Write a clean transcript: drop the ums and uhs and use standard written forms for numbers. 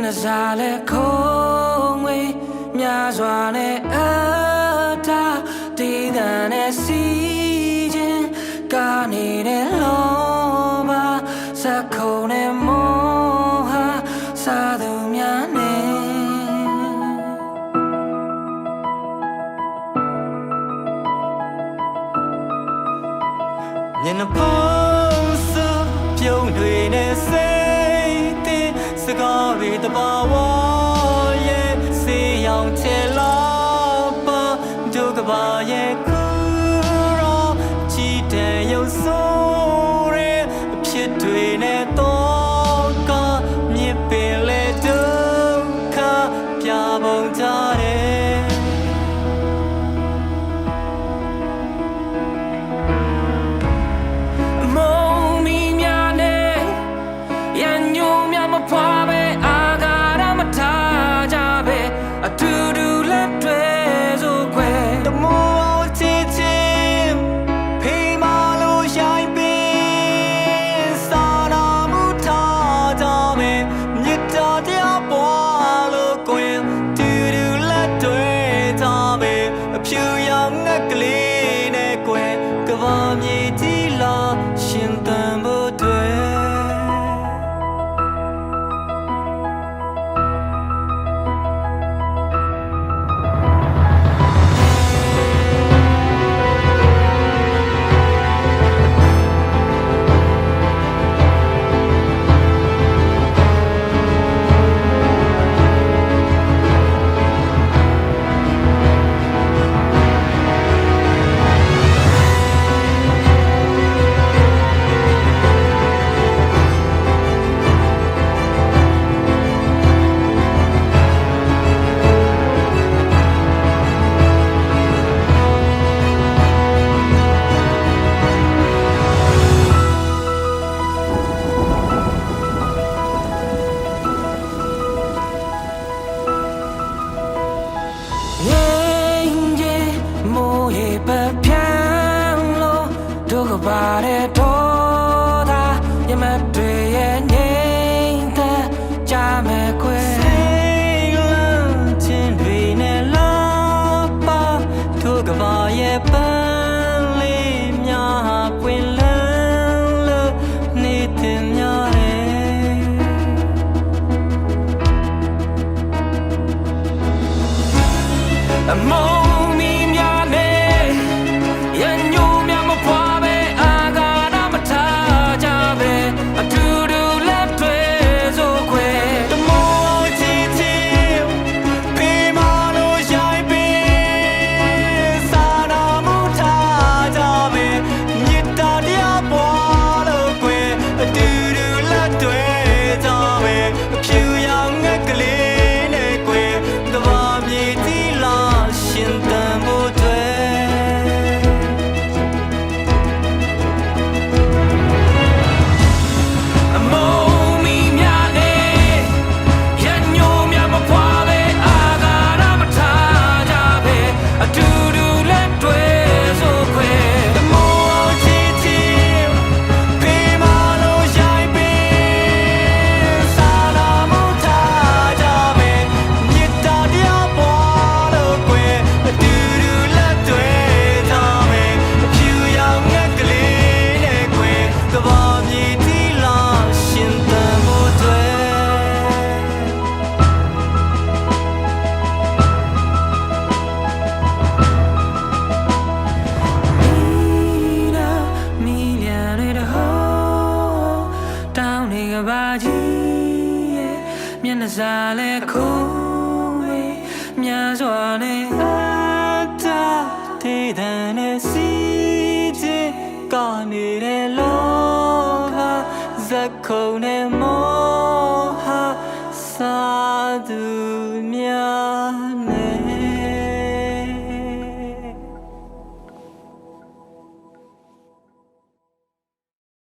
နှစားလဲခုံးဝေးများစွာနဲ့အတားတည်တန်နဲ့စီခြင်းကာနေတဲ့လောဘစက်ခုံနဲ့မောဟစာသူများနဲ့မျက်နှာဖုံးစွပြုံးတွေနဲ့စိတ်တင်စကားတွေတဘာဝရဲ့စေရောင်ချေလာပါဒုက္ခပါရဲ့ကူရောချီတဲ့ရုပ်ဆိုးရဲ့အဖြစ်တွေနဲ့တော့ကမြစ်ပင်လေဒုက္ခပြပုံကြတယ်ဖွာပဲအာဃာရမထားကြပဲအတူတူလက်တွေ့ဆိုခွဲတမောချစ်ချင်းဖေးမလို့ရှိုင်းပင်စာနာမှုထားကြပဲမြစ်တာတရားပွားလို့ကိုယ်တူတူလက်တွေ့ကြပဲအဖြူရောင်ငက်ကလေးနဲ့ကိုယ်ကဘာမြေကြီးလာရှင်သန်ဖို့တွေ့ပါတဲ့တော့သာရမတ်တွေရဲ့ငြိမ်သက်ကြမယ်ခွဲစိတ်လန်းခြင်းတွေနဲ့လာပါသူကဘာရဲ့ပန်းလေးများပွင့်လန်းလို့နေတဲ့များရဲ့အမောမျက်နှာစားလဲခုံးဝေးများစွာနဲ့အတားဒေသနဲ့စီးခြင်းကနေတယ်လောကဇက်ခုံနဲ့မော